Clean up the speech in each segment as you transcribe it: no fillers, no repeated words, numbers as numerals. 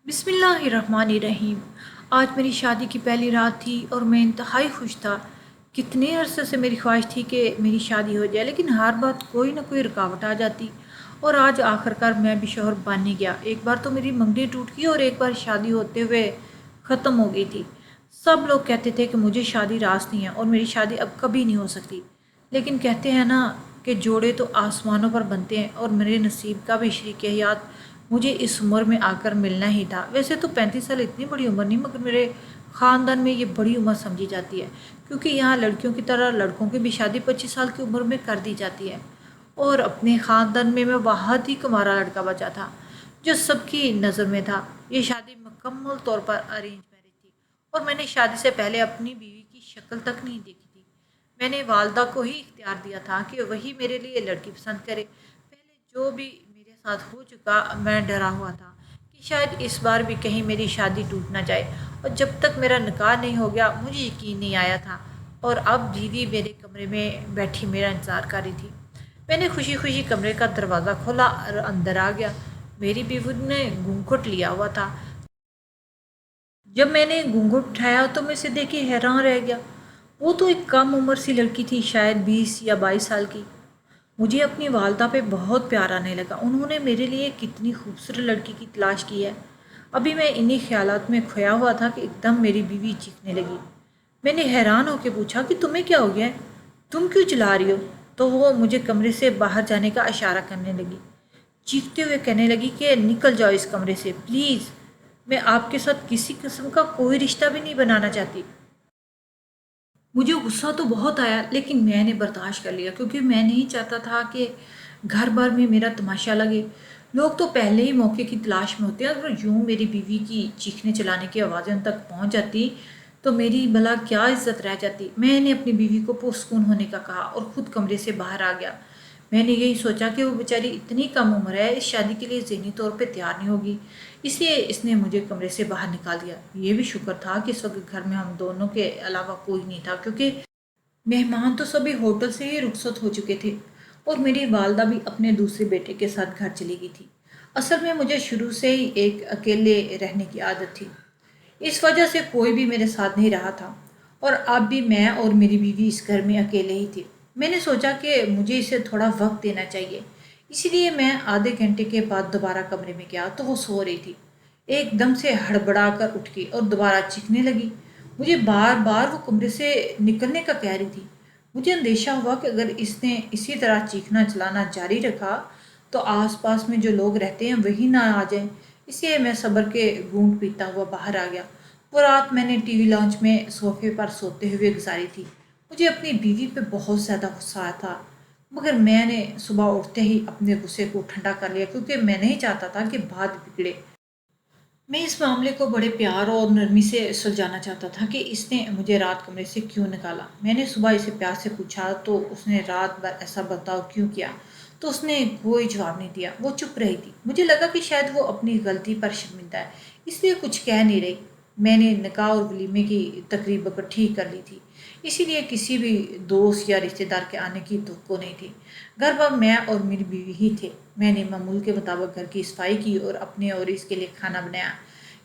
بسم اللہ الرحمن الرحیم۔ آج میری شادی کی پہلی رات تھی اور میں انتہائی خوش تھا۔ کتنے عرصے سے میری خواہش تھی کہ میری شادی ہو جائے، لیکن ہر بات کوئی نہ کوئی رکاوٹ آ جاتی اور آج آخر کار میں بھی شوہر بن ہی گیا۔ ایک بار تو میری منگنی ٹوٹ گئی اور ایک بار شادی ہوتے ہوئے ختم ہو گئی تھی۔ سب لوگ کہتے تھے کہ مجھے شادی راس نہیں ہے اور میری شادی اب کبھی نہیں ہو سکتی، لیکن کہتے ہیں نا کہ جوڑے تو آسمانوں پر بنتے ہیں، اور میرے نصیب کا بھی شریک حیات مجھے اس عمر میں آ کر ملنا ہی تھا۔ ویسے تو 35 سال اتنی بڑی عمر نہیں، مگر میرے خاندان میں یہ بڑی عمر سمجھی جاتی ہے، کیونکہ یہاں لڑکیوں کی طرح لڑکوں کی بھی شادی 25 سال کی عمر میں کر دی جاتی ہے۔ اور اپنے خاندان میں بہت ہی کمارا لڑکا بچا تھا جو سب کی نظر میں تھا۔ یہ شادی مکمل طور پر ارینج میرج تھی، اور میں نے شادی سے پہلے اپنی بیوی کی شکل تک نہیں دیکھی تھی۔ میں نے والدہ کو ہی اختیار دیا تھا کہ وہی میرے لیے لڑکی پسند کرے۔ پہلے جو بھی میرے ساتھ ہو چکا، میں ڈرا ہوا تھا کہ شاید اس بار بھی کہیں میری شادی ٹوٹ نہ جائے، اور جب تک میرا نکاح نہیں ہو گیا مجھے یقین نہیں آیا تھا۔ اور اب بیوی میرے کمرے میں بیٹھی میرا انتظار کر رہی تھی۔ میں نے خوشی خوشی کمرے کا دروازہ کھولا اور اندر آ گیا۔ میری بیوی نے گھونگھٹ لیا ہوا تھا۔ جب میں نے گھونگھٹ اٹھایا تو میں اسے دیکھ کے حیران رہ گیا۔ وہ تو ایک کم عمر سی لڑکی تھی، شاید 20 یا 22 سال کی۔ مجھے اپنی والدہ پہ بہت پیار آنے لگا۔ انہوں نے میرے لیے کتنی خوبصورت لڑکی کی تلاش کی ہے۔ ابھی میں انہی خیالات میں کھویا ہوا تھا کہ ایک دم میری بیوی چیخنے لگی۔ میں نے حیران ہو کے پوچھا کہ تمہیں کیا ہو گیا ہے؟ تم کیوں چلا رہی ہو؟ تو وہ مجھے کمرے سے باہر جانے کا اشارہ کرنے لگی، چیختے ہوئے کہنے لگی کہ نکل جاؤ اس کمرے سے پلیز، میں آپ کے ساتھ کسی قسم کا کوئی رشتہ بھی نہیں بنانا چاہتی۔ مجھے غصہ تو بہت آیا، لیکن میں نے برداشت کر لیا، کیونکہ میں نہیں چاہتا تھا کہ گھر بار میں میرا تماشا لگے۔ لوگ تو پہلے ہی موقع کی تلاش میں ہوتے ہیں، اگر یوں میری بیوی کی چیخنے چلانے کی آوازیں ان تک پہنچ جاتی تو میری بھلا کیا عزت رہ جاتی۔ میں نے اپنی بیوی کو پرسکون ہونے کا کہا اور خود کمرے سے باہر آ گیا۔ میں نے یہی سوچا کہ وہ بیچاری اتنی کم عمر ہے، اس شادی کے لیے ذہنی طور پہ تیار نہیں ہوگی، اس لیے اس نے مجھے کمرے سے باہر نکال دیا۔ یہ بھی شکر تھا کہ اس وقت گھر میں ہم دونوں کے علاوہ کوئی نہیں تھا، کیونکہ مہمان تو سبھی ہوٹل سے ہی رخصت ہو چکے تھے، اور میری والدہ بھی اپنے دوسرے بیٹے کے ساتھ گھر چلی گئی تھی۔ اصل میں مجھے شروع سے ہی ایک اکیلے رہنے کی عادت تھی، اس وجہ سے کوئی بھی میرے ساتھ نہیں رہا تھا، اور اب بھی میں اور میری بیوی اس گھر میں اکیلے ہی تھے۔ میں نے سوچا کہ مجھے اسے تھوڑا وقت دینا چاہیے، اسی لیے میں آدھے گھنٹے کے بعد دوبارہ کمرے میں گیا تو وہ سو رہی تھی۔ ایک دم سے ہڑبڑا کر اٹھ گئی اور دوبارہ چیخنے لگی۔ مجھے بار بار وہ کمرے سے نکلنے کا کہہ رہی تھی۔ مجھے اندیشہ ہوا کہ اگر اس نے اسی طرح چیخنا چلانا جاری رکھا تو آس پاس میں جو لوگ رہتے ہیں وہی نہ آ جائیں، اس لیے میں صبر کے گھونٹ پیتا ہوا باہر آ گیا۔ وہ رات میں نے ٹی وی لاؤنج میں صوفے پر سوتے ہوئے گزاری تھی۔ مجھے اپنی بیوی پہ بہت زیادہ غصہ آیا تھا، مگر میں نے صبح اٹھتے ہی اپنے غصے کو ٹھنڈا کر لیا، کیونکہ میں نہیں چاہتا تھا کہ بات بگڑے۔ میں اس معاملے کو بڑے پیار اور نرمی سے سلجھانا چاہتا تھا کہ اس نے مجھے رات کمرے سے کیوں نکالا۔ میں نے صبح اسے پیار سے پوچھا تو اس نے رات بھر ایسا برتاؤ کیوں کیا، تو اس نے کوئی جواب نہیں دیا، وہ چپ رہی تھی۔ مجھے لگا کہ شاید وہ اپنی غلطی پر شرمندہ ہے، اس لیے کچھ کہہ نہیں رہی۔ میں نے نکاح اور ولیمے کی تقریب اکٹھی کر لی تھی، اسی لیے کسی بھی دوست یا رشتہ دار کے آنے کی توقع نہیں تھی۔ گھر پر میں اور میری بیوی ہی تھے۔ میں نے معمول کے مطابق گھر کی صفائی کی اور اپنے اور اس کے لیے کھانا بنایا۔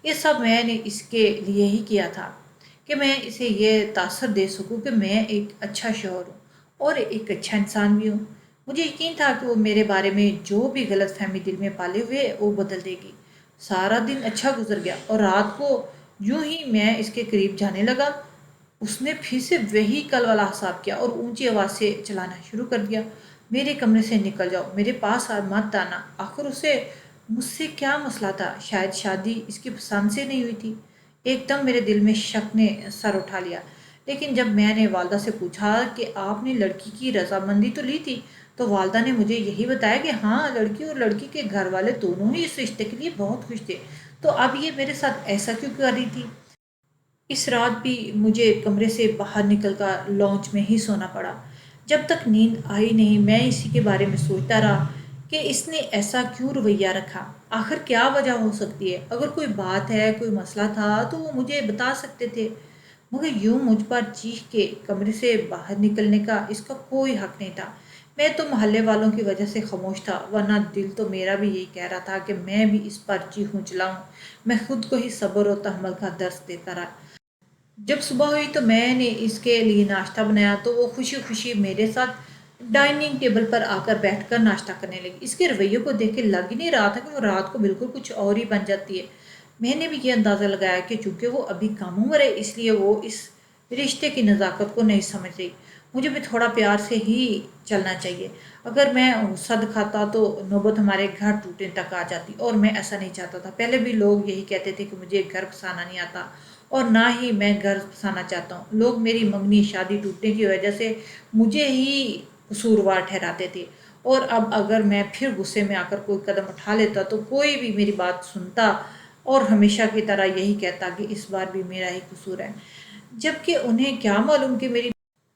یہ سب میں نے اس کے لیے ہی کیا تھا کہ میں اسے یہ تاثر دے سکوں کہ میں ایک اچھا شوہر ہوں اور ایک اچھا انسان بھی ہوں۔ مجھے یقین تھا کہ وہ میرے بارے میں جو بھی غلط فہمی دل میں پالے ہوئے وہ بدل دے گی۔ سارا دن اچھا گزر گیا، اور رات کو یوں ہی میں اس کے قریب جانے لگا، اس نے پھر سے وہی کل والا حساب کیا اور اونچی آواز سے چلانا شروع کر دیا، میرے کمرے سے نکل جاؤ، میرے پاس مت آنا۔ آخر اسے مجھ سے کیا مسئلہ تھا؟ شاید شادی اس کی پسند سے نہیں ہوئی تھی۔ ایک دم میرے دل میں شک نے سر اٹھا لیا، لیکن جب میں نے والدہ سے پوچھا کہ آپ نے لڑکی کی رضامندی تو لی تھی، تو والدہ نے مجھے یہی بتایا کہ ہاں، لڑکی اور لڑکی کے گھر والے دونوں ہی اس رشتے کے لیے بہت خوش تھے، تو اب یہ میرے ساتھ ایسا کیوں کر رہی تھی؟ اس رات بھی مجھے کمرے سے باہر نکل کر لاؤنج میں ہی سونا پڑا۔ جب تک نیند آئی نہیں میں اسی کے بارے میں سوچتا رہا کہ اس نے ایسا کیوں رویہ رکھا، آخر کیا وجہ ہو سکتی ہے؟ اگر کوئی بات ہے، کوئی مسئلہ تھا تو وہ مجھے بتا سکتے تھے، مگر یوں مجھ پر چیخ کے کمرے سے باہر نکلنے کا اس کا کوئی حق نہیں تھا۔ میں تو محلے والوں کی وجہ سے خاموش تھا، ورنہ دل تو میرا بھی یہی کہہ رہا تھا کہ میں بھی اس پر چیخوں چلاؤں۔ میں خود کو ہی صبر و تحمل کا درس دیتا رہا۔ جب صبح ہوئی تو میں نے اس کے لیے ناشتہ بنایا تو وہ خوشی خوشی میرے ساتھ ڈائننگ ٹیبل پر آ کر بیٹھ کر ناشتہ کرنے لگی۔ اس کے رویے کو دیکھ کے لگ ہی نہیں رہا تھا کہ وہ رات کو بالکل کچھ اور ہی بن جاتی ہے۔ میں نے بھی یہ اندازہ لگایا کہ چونکہ وہ ابھی کم عمر ہے اس لیے وہ اس رشتے کی نزاکت کو نہیں سمجھ رہی۔ مجھے بھی تھوڑا پیار سے ہی چلنا چاہیے۔ اگر میں غصہ دکھاتا تو نوبت ہمارے گھر ٹوٹنے تک آ جاتی، اور میں ایسا نہیں چاہتا تھا۔ پہلے بھی لوگ یہی کہتے تھے کہ مجھے گھر بسانا نہیں آتا، اور نہ ہی میں گھر بسانا چاہتا ہوں۔ لوگ میری منگنی شادی ٹوٹنے کی وجہ سے مجھے ہی قصوروار ٹھہراتے تھے، اور اب اگر میں پھر غصے میں آ کر کوئی قدم اٹھا لیتا تو کوئی بھی میری بات سنتا اور ہمیشہ کی طرح یہی کہتا کہ اس بار بھی میرا ہی قصور ہے، جبکہ انہیں کیا معلوم کہ میری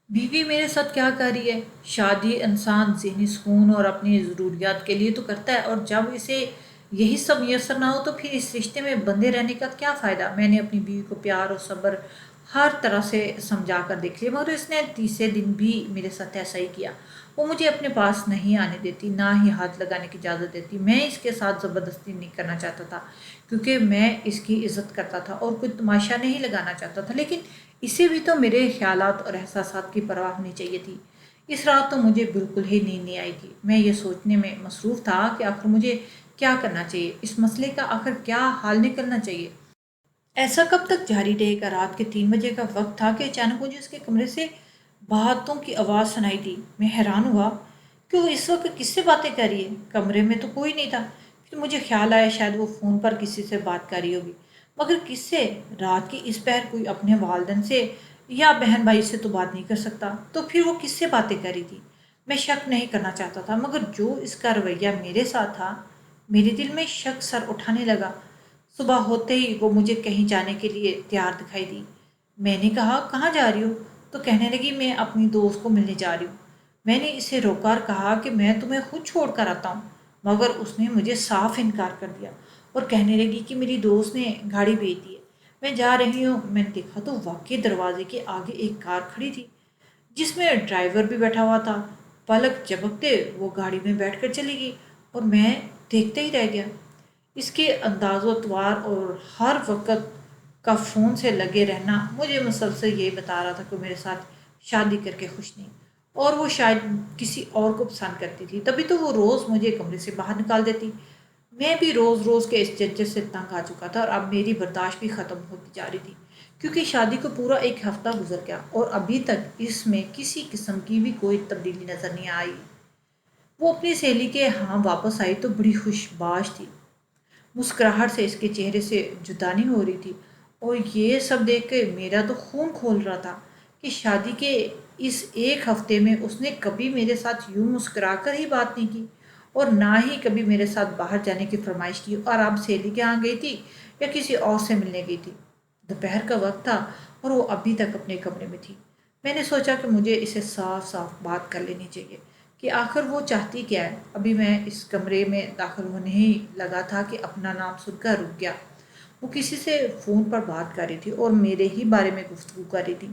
بیوی میرے ساتھ کیا کر رہی ہے۔ شادی انسان ذہنی سکون اور اپنی ضروریات کے لیے تو کرتا ہے، اور جب اسے یہی سب میسر نہ ہو تو پھر اس رشتے میں بندے رہنے کا کیا فائدہ۔ میں نے اپنی بیوی کو پیار اور صبر ہر طرح سے سمجھا کر دیکھ لیا، مگر اس نے تیسرے دن بھی میرے ساتھ ایسا ہی کیا۔ وہ مجھے اپنے پاس نہیں آنے دیتی، نہ ہی ہاتھ لگانے کی اجازت دیتی۔ میں اس کے ساتھ زبردستی نہیں کرنا چاہتا تھا کیونکہ میں اس کی عزت کرتا تھا اور کوئی تماشا نہیں لگانا چاہتا تھا، لیکن اسے بھی تو میرے خیالات اور احساسات کی پرواہ ہونی چاہیے تھی۔ اس رات تو مجھے بالکل ہی نیند نہیں آئی تھی۔ میں یہ سوچنے میں مصروف تھا کہ آخر مجھے کیا کرنا چاہیے، اس مسئلے کا آخر کیا حل نکلنا چاہیے۔ ایسا کب تک جاری رہے گا؟ رات کے 3 بجے کا وقت تھا کہ اچانک مجھے اس کے کمرے سے باتوں کی آواز سنائی دی۔ میں حیران ہوا کہ وہ اس وقت کس سے باتیں کر رہی ہے۔ کمرے میں تو کوئی نہیں تھا۔ پھر مجھے خیال آیا شاید وہ فون پر کسی سے بات کر رہی ہوگی، مگر کس سے؟ رات کی اس پہر کوئی اپنے والدین سے یا بہن بھائی سے تو بات نہیں کر سکتا، تو پھر وہ کس سے باتیں کر رہی تھی؟ میں شک نہیں کرنا چاہتا تھا، مگر جو اس کا رویہ میرے ساتھ تھا، میرے دل میں شک سر اٹھانے لگا۔ صبح ہوتے ہی وہ مجھے کہیں جانے کے لیے تیار دکھائی دی۔ میں نے کہا کہاں جا رہی ہو؟ تو کہنے لگی میں اپنی دوست کو ملنے جا رہی ہوں۔ میں نے اسے روکا اور کہا کہ میں تمہیں خود چھوڑ کر آتا ہوں، مگر اس نے مجھے صاف انکار کر دیا اور کہنے لگی کہ میری دوست نے گاڑی بھیج دی ہے، میں جا رہی ہوں۔ میں نے دیکھا تو واقعی دروازے کے آگے ایک کار کھڑی تھی جس میں ڈرائیور بھی بیٹھا ہوا تھا۔ پلک جھپکتے وہ گاڑی میں بیٹھ کر چلی گئی اور میں دیکھتے ہی رہ گیا۔ اس کے انداز و اطوار اور ہر وقت کا فون سے لگے رہنا مجھے مسلسل یہی بتا رہا تھا کہ میرے ساتھ شادی کر کے خوش نہیں، اور وہ شاید کسی اور کو پسند کرتی تھی، تبھی تو وہ روز مجھے کمرے سے باہر نکال دیتی۔ میں بھی روز روز کے اس جھنجٹ سے تنگ آ چکا تھا، اور اب میری برداشت بھی ختم ہوتی جا رہی تھی، کیونکہ شادی کو پورا ایک ہفتہ گزر گیا اور ابھی تک اس میں کسی قسم کی بھی کوئی تبدیلی نظر نہیں آئی۔ وہ اپنی سہیلی کے ہاں واپس آئی تو بڑی خوش باش تھی، مسکراہٹ سے اس کے چہرے سے جدا نہیں ہو رہی تھی، اور یہ سب دیکھ کے میرا تو خون کھول رہا تھا کہ شادی کے اس ایک ہفتے میں اس نے کبھی میرے ساتھ یوں مسکرا کر ہی بات نہیں کی، اور نہ ہی کبھی میرے ساتھ باہر جانے کی فرمائش کی، اور اب سہیلی کے ہاں گئی تھی یا کسی اور سے ملنے گئی تھی۔ دوپہر کا وقت تھا اور وہ ابھی تک اپنے کمرے میں تھی۔ میں نے سوچا کہ مجھے اسے صاف صاف بات کر لینی چاہیے کہ آخر وہ چاہتی کیا ہے۔ ابھی میں اس کمرے میں داخل ہونے ہی لگا تھا کہ اپنا نام سن کر رک گیا۔ وہ کسی سے فون پر بات کر رہی تھی اور میرے ہی بارے میں گفتگو کر رہی تھی۔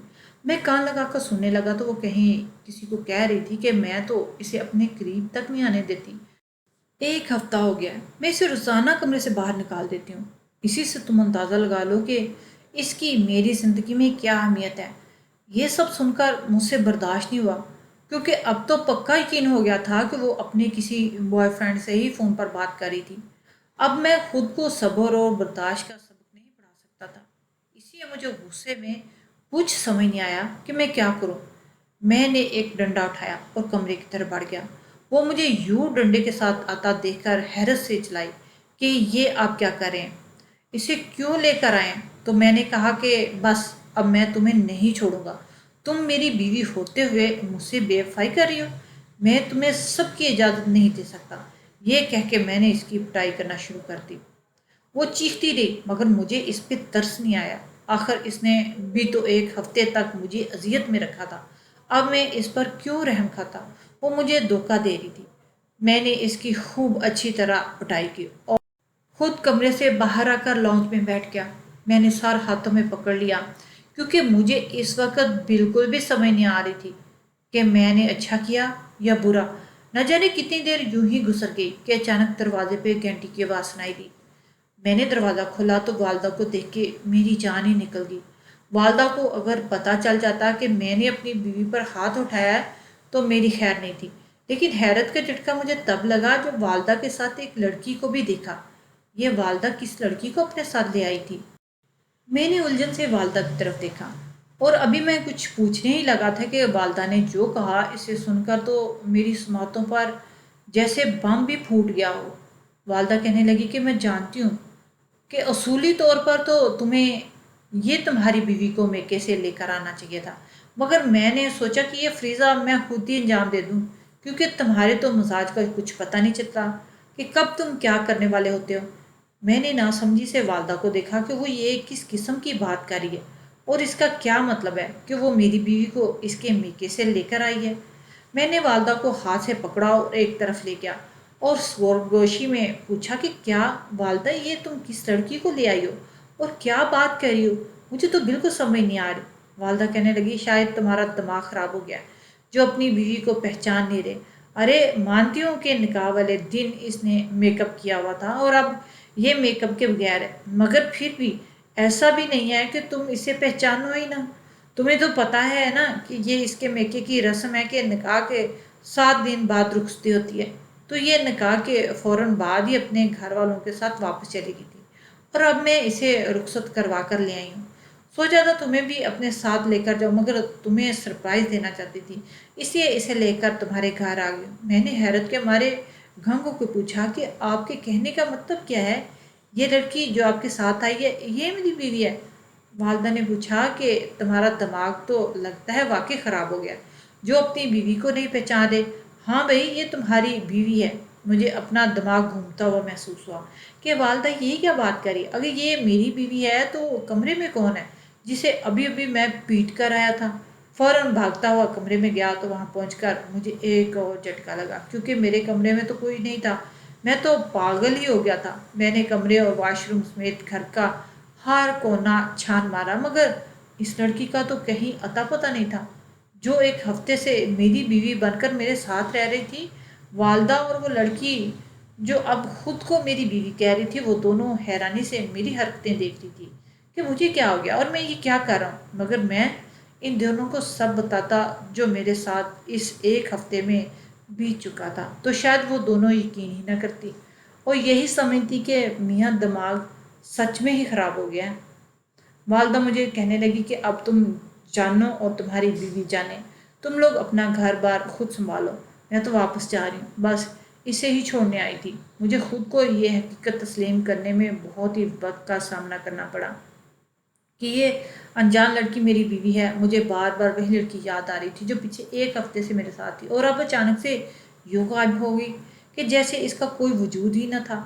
میں کان لگا کر سننے لگا تو وہ کہیں کسی کو کہہ رہی تھی کہ میں تو اسے اپنے قریب تک نہیں آنے دیتی۔ ایک ہفتہ ہو گیا ہے، میں اسے روزانہ کمرے سے باہر نکال دیتی ہوں۔ اسی سے تم اندازہ لگا لو کہ اس کی میری زندگی میں کیا اہمیت ہے۔ یہ سب سن کر مجھ سے برداشت نہیں ہوا، کیونکہ اب تو پکا یقین ہو گیا تھا کہ وہ اپنے کسی بوائے فرینڈ سے ہی فون پر بات کر رہی تھی۔ اب میں خود کو صبر اور برداشت کا سبق نہیں پڑھا سکتا تھا، اس لیے مجھے غصے میں کچھ سمجھ نہیں آیا کہ میں کیا کروں۔ میں نے ایک ڈنڈا اٹھایا اور کمرے کی طرف بڑھ گیا۔ وہ مجھے یوں ڈنڈے کے ساتھ آتا دیکھ کر حیرت سے چلائی کہ یہ آپ کیا کر رہے ہیں، اسے کیوں لے کر آئیں؟ تو میں نے کہا کہ بس اب میں تمہیں نہیں چھوڑوں گا، تم میری بیوی ہوتے ہوئے مجھ سے بے وفائی کر رہی ہو، میں تمہیں سب کی اجازت نہیں دے سکتا۔ یہ کہہ کے میں نے اس کی پٹائی کرنا شروع کر دی۔ وہ چیختی رہی مگر مجھے اس پہ ترس نہیں آیا، آخر اس نے بھی تو ایک ہفتے تک مجھے اذیت میں رکھا تھا، اب میں اس پر کیوں رحم کھاتا؟ وہ مجھے دھوکہ دے رہی تھی۔ میں نے اس کی خوب اچھی طرح پٹائی کی اور خود کمرے سے باہر آ کر لاؤنج میں بیٹھ گیا۔ میں نے سر ہاتھوں میں پکڑ لیا کیونکہ مجھے اس وقت بالکل بھی سمجھ نہیں آ رہی تھی کہ میں نے اچھا کیا یا برا۔ نہ جانے کتنی دیر یوں ہی گزر گئی کہ اچانک دروازے پہ گھنٹی کی آواز سنائی دی۔ میں نے دروازہ کھولا تو والدہ کو دیکھ کے میری جان ہی نکل گئی۔ والدہ کو اگر پتہ چل جاتا کہ میں نے اپنی بیوی پر ہاتھ اٹھایا ہے تو میری خیر نہیں تھی، لیکن حیرت کا جھٹکا مجھے تب لگا جب والدہ کے ساتھ ایک لڑکی کو بھی دیکھا۔ یہ والدہ کس لڑکی کو اپنے ساتھ لے آئی تھی؟ میں نے الجھن سے والدہ کی طرف دیکھا اور ابھی میں کچھ پوچھنے ہی لگا تھا کہ والدہ نے جو کہا اسے سن کر تو میری سماعتوں پر جیسے بم بھی پھوٹ گیا ہو۔ والدہ کہنے لگی کہ میں جانتی ہوں کہ اصولی طور پر تو تمہیں یہ تمہاری بیوی کو میکے سے لے کر آنا چاہیے تھا، مگر میں نے سوچا کہ یہ فریضہ میں خود ہی انجام دے دوں، کیونکہ تمہارے تو مزاج کا کچھ پتہ نہیں چلتا کہ کب تم کیا کرنے والے ہوتے ہو۔ میں نے ناسمجھی سے والدہ کو دیکھا کہ وہ یہ کس قسم کی بات کر رہی ہے اور اس کا کیا مطلب ہے کہ وہ میری بیوی کو اس کے میکے سے لے کر آئی ہے۔ میں نے والدہ کو ہاتھ سے پکڑا اور ایک طرف لے گیا اور سرگوشی میں پوچھا کہ کیا والدہ یہ تم کس لڑکی کو لے آئی ہو اور کیا بات کر رہی ہو؟ مجھے تو بالکل سمجھ نہیں آ رہی۔ والدہ کہنے لگی شاید تمہارا دماغ خراب ہو گیا ہے جو اپنی بیوی کو پہچان نہیں رہے۔ ارے مانتی ہوں کہ نکاح والے دن اس نے میک اپ کیا ہوا تھا اور اب یہ میک اپ کے بغیر ہے، مگر پھر بھی ایسا بھی نہیں ہے کہ تم اسے پہچانو ہی نہ۔ تمہیں تو پتہ ہے نا کہ یہ اس کے میکے کی رسم ہے کہ نکاح کے 7 دن بعد رخصتی ہوتی ہے، تو یہ نکاح کے فوراً بعد ہی اپنے گھر والوں کے ساتھ واپس چلی گئی تھی اور اب میں اسے رخصت کروا کر لے آئی ہوں۔ سوچا تھا تمہیں بھی اپنے ساتھ لے کر جاؤں، مگر تمہیں سرپرائز دینا چاہتی تھی، اس لیے اسے لے کر تمہارے گھر آ گئی ہوں۔ میں نے حیرت کے مارے گھنگ ہو کے پوچھا کہ آپ کے کہنے کا مطلب کیا ہے؟ یہ لڑکی جو آپ کے ساتھ آئی ہے یہ میری بیوی ہے؟ والدہ نے پوچھا کہ تمہارا دماغ تو لگتا ہے واقعی خراب ہو گیا جو اپنی بیوی کو نہیں پہچان دے۔ ہاں بھائی یہ تمہاری بیوی ہے۔ مجھے اپنا دماغ گھومتا ہوا محسوس ہوا کہ والدہ یہی کیا بات کری، اگر یہ میری بیوی ہے تو کمرے میں کون ہے جسے ابھی ابھی میں پیٹ کر آیا تھا؟ فوراً بھاگتا ہوا کمرے میں گیا تو وہاں پہنچ کر مجھے ایک اور جھٹکا لگا کیونکہ میرے کمرے میں تو کوئی نہیں تھا۔ میں تو پاگل ہی ہو گیا تھا۔ میں نے کمرے اور واش روم سمیت گھر کا ہر کونا چھان مارا، مگر اس لڑکی کا تو کہیں اتا پتہ نہیں تھا جو ایک ہفتے سے میری بیوی بن کر میرے ساتھ رہ رہی تھی۔ والدہ اور وہ لڑکی جو اب خود کو میری بیوی کہہ رہی تھی، وہ دونوں حیرانی سے میری حرکتیں دیکھ رہی تھی کہ مجھے کیا ہو گیا اور میں یہ کیا کر رہا ہوں، مگر میں ان دونوں کو سب بتاتا جو میرے ساتھ اس ایک ہفتے میں بیت چکا تھا تو شاید وہ دونوں یقین ہی نہ کرتی اور یہی سمجھتی کہ میاں دماغ سچ میں ہی خراب ہو گیا ہے۔ والدہ مجھے کہنے لگی کہ اب تم جانو اور تمہاری بیوی جانے، تم لوگ اپنا گھر بار خود سنبھالو، میں تو واپس جا رہی ہوں، بس اسے ہی چھوڑنے آئی تھی۔ مجھے خود کو یہ حقیقت تسلیم کرنے میں بہت ہی وقت کا سامنا کرنا پڑا کہ یہ انجان لڑکی میری بیوی ہے۔ مجھے بار بار وہی لڑکی یاد آ رہی تھی جو پچھلے ایک ہفتے سے میرے ساتھ تھی اور اب اچانک سے یوں غائب ہو گئی کہ جیسے اس کا کوئی وجود ہی نہ تھا۔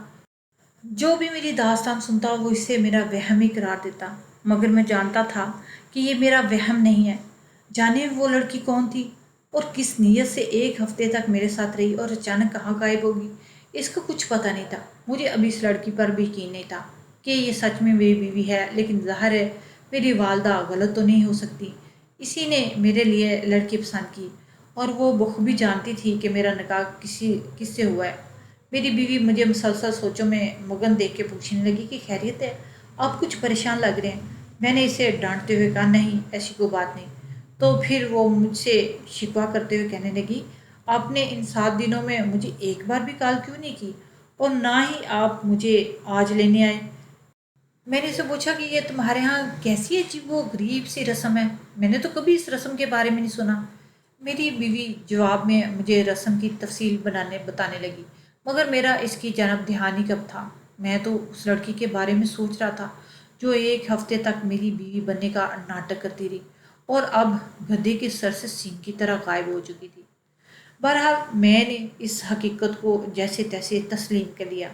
جو بھی میری داستان سنتا وہ اسے میرا وہم ہی قرار دیتا، مگر میں جانتا تھا کہ یہ میرا وہم نہیں ہے۔ جانے وہ لڑکی کون تھی اور کس نیت سے ایک ہفتے تک میرے ساتھ رہی اور اچانک کہاں غائب ہوگی، اس کا کچھ پتہ نہیں تھا۔ مجھے ابھی اس لڑکی پر بھی یقین نہیں تھا کہ یہ سچ میں میری بیوی ہے، لیکن ظاہر ہے میری والدہ غلط تو نہیں ہو سکتی، اسی نے میرے لیے لڑکی پسند کی اور وہ بخوبی جانتی تھی کہ میرا نکاح کس سے ہوا ہے۔ میری بیوی مجھے مسلسل سوچوں میں مگن دیکھ کے پوچھنے لگی کہ خیریت ہے، آپ کچھ پریشان لگ رہے ہیں۔ میں نے اسے ڈانٹتے ہوئے کہا نہیں ایسی کوئی بات نہیں۔ تو پھر وہ مجھ سے شکوہ کرتے ہوئے کہنے لگی آپ نے ان 7 دنوں میں مجھے ایک بار بھی کال کیوں نہیں کی اور نہ ہی آپ مجھے آج لینے آئے؟ میں نے اسے پوچھا کہ یہ تمہارے ہاں کیسی عجیب و غریب سی رسم ہے، میں نے تو کبھی اس رسم کے بارے میں نہیں سنا۔ میری بیوی جواب میں مجھے رسم کی تفصیل بتانے لگی، مگر میرا اس کی جانب دھیان ہی کب تھا۔ میں تو اس لڑکی کے بارے میں سوچ رہا تھا جو ایک ہفتے تک میری بیوی بننے کا ناٹک کرتی رہی اور اب گدھے کے سر سے سینگ کی طرح غائب ہو چکی تھی۔ بہرحال میں نے اس حقیقت کو جیسے تیسے تسلیم کر لیا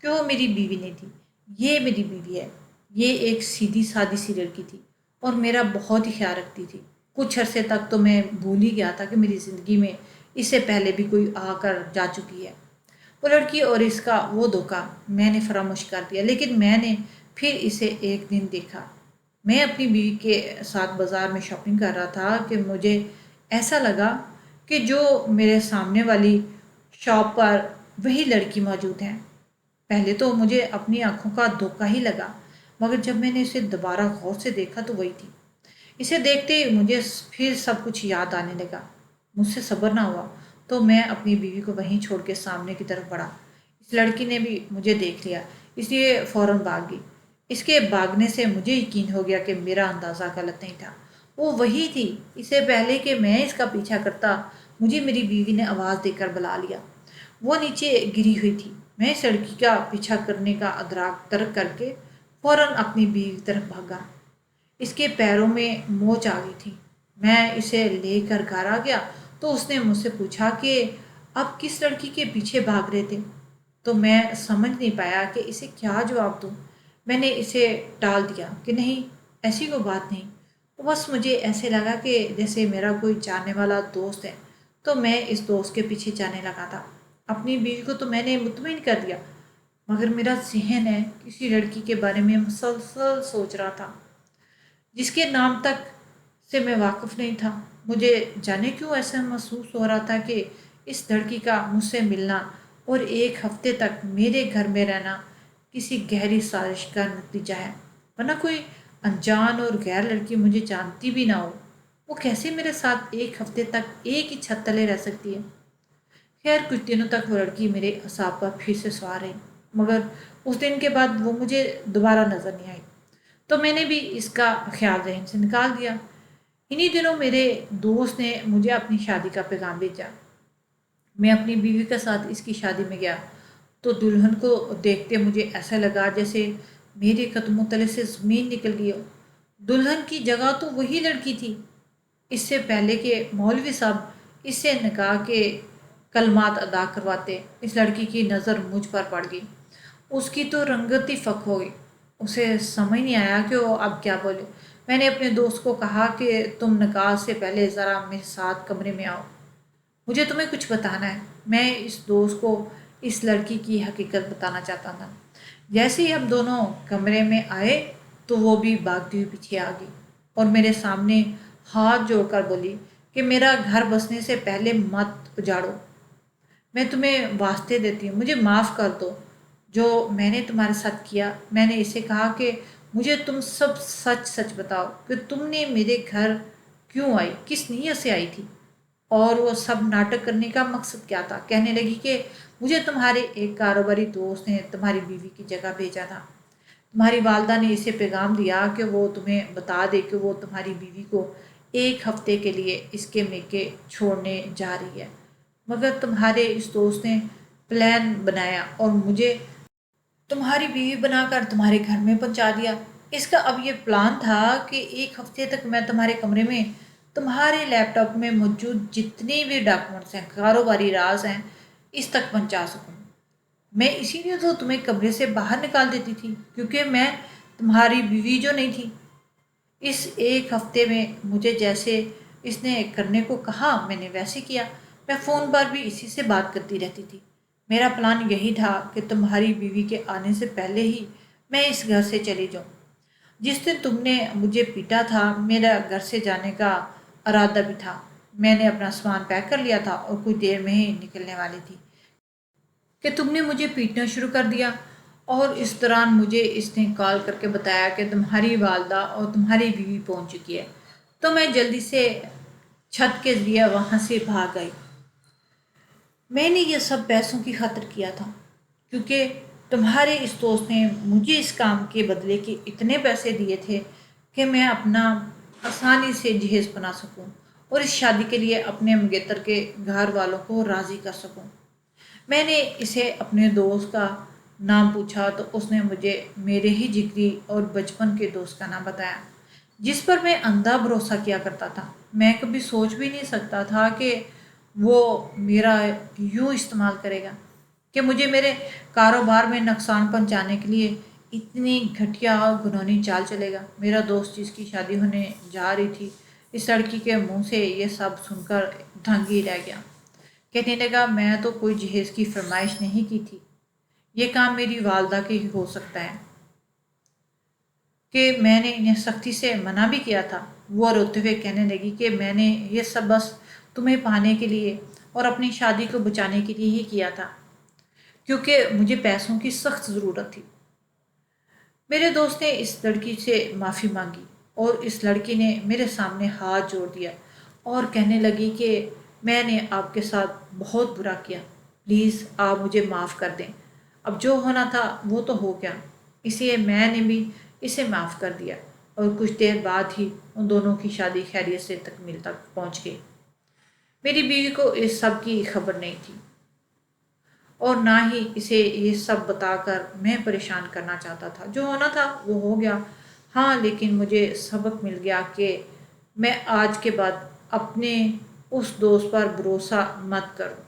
کہ وہ میری بیوی نہیں تھی، یہ میری بیوی ہے۔ یہ ایک سیدھی سادی سی لڑکی تھی اور میرا بہت ہی خیال رکھتی تھی۔ کچھ عرصے تک تو میں بھول ہی گیا تھا کہ میری زندگی میں اس سے پہلے بھی کوئی آ کر جا چکی ہے۔ وہ لڑکی اور اس کا وہ دھوکہ میں نے فراموش کر دیا، لیکن میں نے پھر اسے ایک دن دیکھا۔ میں اپنی بیوی کے ساتھ بازار میں شاپنگ کر رہا تھا کہ مجھے ایسا لگا کہ جو میرے سامنے والی شاپ پر وہی لڑکی موجود ہے۔ پہلے تو مجھے اپنی آنکھوں کا دھوکہ ہی لگا، مگر جب میں نے اسے دوبارہ غور سے دیکھا تو وہی تھی۔ اسے دیکھتے ہی مجھے پھر سب کچھ یاد آنے لگا۔ مجھ سے صبر نہ ہوا تو میں اپنی بیوی کو وہیں چھوڑ کے سامنے کی طرف بڑھا۔ اس لڑکی نے بھی مجھے دیکھ لیا، اس لیے فوراً بھاگ گئی۔ اس کے بھاگنے سے مجھے یقین ہو گیا کہ میرا اندازہ غلط نہیں تھا، وہ وہی تھی۔ اس سے پہلے کہ میں اس کا پیچھا کرتا، مجھے میری بیوی نے آواز دے کر بلا لیا۔ وہ نیچے گری ہوئی تھی۔ میں اس لڑکی کا پیچھا کرنے کا ادراک ترک کر کے فوراً اپنی بیوی کی طرف بھاگا۔ اس کے پیروں میں موچ آ گئی تھی۔ میں اسے لے کر گھر آ گیا تو اس نے مجھ سے پوچھا کہ اب کس لڑکی کے پیچھے بھاگ رہے تھے؟ تو میں سمجھ نہیں پایا کہ اسے کیا جواب دوں۔ میں نے اسے ٹال دیا کہ نہیں، ایسی کوئی بات نہیں۔ بس مجھے ایسے لگا کہ جیسے میرا کوئی جاننے والا دوست ہے، تو میں اس دوست کے پیچھے جانے لگا تھا۔ اپنی بیوی کو تو میں نے مطمئن کر دیا، مگر میرا ذہن ہے کسی لڑکی کے بارے میں مسلسل سوچ رہا تھا جس کے نام تک سے میں واقف نہیں تھا۔ مجھے جانے کیوں ایسا محسوس ہو رہا تھا کہ اس لڑکی کا مجھ سے ملنا اور ایک ہفتے تک میرے گھر میں رہنا کسی گہری سازش کا نتیجہ ہے، ورنہ کوئی انجان اور غیر لڑکی مجھے جانتی بھی نہ ہو، وہ کیسے میرے ساتھ ایک ہفتے تک ایک ہی چھت تلے رہ سکتی ہے؟ خیر کچھ دنوں تک وہ لڑکی میرے اعصاب پر پھر سے سوار رہی، مگر اس دن کے بعد وہ مجھے دوبارہ نظر نہیں آئی، تو میں نے بھی اس کا خیال ذہن سے نکال دیا۔ انہی دنوں میرے دوست نے مجھے اپنی شادی کا پیغام بھیجا۔ میں اپنی بیوی کے ساتھ اس کی شادی میں گیا تو دلہن کو دیکھتے مجھے ایسا لگا جیسے میرے قدموں تلے سے زمین نکل گئی ہو۔ دلہن کی جگہ تو وہی لڑکی تھی۔ اس سے پہلے کہ مولوی صاحب اس سے نکاح کے کلمات ادا کرواتے، اس لڑکی کی نظر مجھ پر پڑ گئی۔ اس کی تو رنگت ہی فک ہو گئی۔ اسے سمجھ نہیں آیا کہ وہ اب کیا بولے۔ میں نے اپنے دوست کو کہا کہ تم نکاح سے پہلے ذرا میرے ساتھ کمرے میں آؤ، مجھے تمہیں کچھ بتانا ہے۔ میں اس دوست کو اس لڑکی کی حقیقت بتانا چاہتا تھا۔ جیسے ہی ہم دونوں کمرے میں آئے تو وہ بھی بھاگتی ہوئی پیچھے آ گئی اور میرے سامنے ہاتھ جوڑ کر بولی کہ میرا گھر بسنے سے پہلے مت اجاڑو، میں تمہیں واسطے دیتی ہوں، مجھے معاف کر دو جو میں نے تمہارے ساتھ کیا۔ میں نے اسے کہا کہ مجھے تم سب سچ سچ بتاؤ کہ تم نے میرے گھر کیوں آئی، کس نیت سے آئی تھی، اور وہ سب ناٹک کرنے کا مقصد کیا تھا۔ کہنے لگی کہ مجھے تمہارے ایک کاروباری دوست نے تمہاری بیوی کی جگہ بھیجا تھا، تمہاری والدہ نے اسے پیغام دیا کہ وہ تمہیں بتا دے کہ وہ تمہاری بیوی کو ایک ہفتے کے لیے اس کے میکے چھوڑنے جا رہی ہے، مگر تمہارے اس دوست نے پلان بنایا اور مجھے تمہاری بیوی بنا کر تمہارے گھر میں پہنچا دیا۔ اس کا اب یہ پلان تھا کہ ایک ہفتے تک میں تمہارے کمرے میں تمہارے لیپ ٹاپ میں موجود جتنے بھی ڈاکومنٹس ہیں، کاروباری راز ہیں، اس تک پہنچا سکوں۔ میں اسی لیے تو تمہیں کمرے سے باہر نکال دیتی تھی، کیونکہ میں تمہاری بیوی جو نہیں تھی۔ اس ایک ہفتے میں مجھے جیسے اس نے کرنے کو کہا میں نے ویسے کیا۔ میں فون پر بھی اسی سے بات کرتی رہتی تھی۔ میرا پلان یہی تھا کہ تمہاری بیوی کے آنے سے پہلے ہی میں اس گھر سے چلی جاؤں۔ جس دن تم نے مجھے پیٹا تھا میرا گھر سے جانے کا ارادہ بھی تھا، میں نے اپنا سامان پیک کر لیا تھا اور کچھ دیر میں ہی نکلنے والی تھی کہ تم نے مجھے پیٹنا شروع کر دیا، اور اس دوران مجھے اس نے کال کر کے بتایا کہ تمہاری والدہ اور تمہاری بیوی پہنچ چکی ہے، تو میں جلدی سے چھت کے ذریعے وہاں سے بھاگ گئی۔ میں نے یہ سب پیسوں کی خاطر کیا تھا، کیونکہ تمہارے اس دوست نے مجھے اس کام کے بدلے کے اتنے پیسے دیے تھے کہ میں اپنا آسانی سے جہیز بنا سکوں اور اس شادی کے لیے اپنے منگیتر کے گھر والوں کو راضی کر سکوں۔ میں نے اسے اپنے دوست کا نام پوچھا تو اس نے مجھے میرے ہی جگری اور بچپن کے دوست کا نام بتایا، جس پر میں اندھا بھروسہ کیا کرتا تھا۔ میں کبھی سوچ بھی نہیں سکتا تھا کہ وہ میرا یوں استعمال کرے گا، کہ مجھے میرے کاروبار میں نقصان پہنچانے کے لیے اتنی گھٹیا اور گھنونی چال چلے گا۔ میرا دوست جس کی شادی ہونے جا رہی تھی، اس لڑکی کے منہ سے یہ سب سن کر دھنگ ہی رہ گیا۔ کہنے لگا میں تو کوئی جہیز کی فرمائش نہیں کی تھی، یہ کام میری والدہ کے ہی ہو سکتا ہے، کہ میں نے انہیں سختی سے منع بھی کیا تھا۔ وہ روتے ہوئے کہنے لگی کہ میں نے یہ سب بس تمہیں پانے کے لیے اور اپنی شادی کو بچانے کے لیے ہی کیا تھا، کیونکہ مجھے پیسوں کی سخت ضرورت تھی۔ میرے دوست نے اس لڑکی سے معافی مانگی اور اس لڑکی نے میرے سامنے ہاتھ جوڑ دیا اور کہنے لگی کہ میں نے آپ کے ساتھ بہت برا کیا، پلیز آپ مجھے معاف کر دیں، اب جو ہونا تھا وہ تو ہو گیا، اس لیے میں نے بھی اسے معاف کر دیا، اور کچھ دیر بعد ہی ان دونوں کی شادی خیریت سے تکمیل تک پہنچ گئی۔ میری بیوی کو اس سب کی خبر نہیں تھی اور نہ ہی اسے یہ سب بتا کر میں پریشان کرنا چاہتا تھا، جو ہونا تھا وہ ہو گیا۔ ہاں، لیکن مجھے سبق مل گیا کہ میں آج کے بعد اپنے اس دوست پر بھروسہ مت کروں۔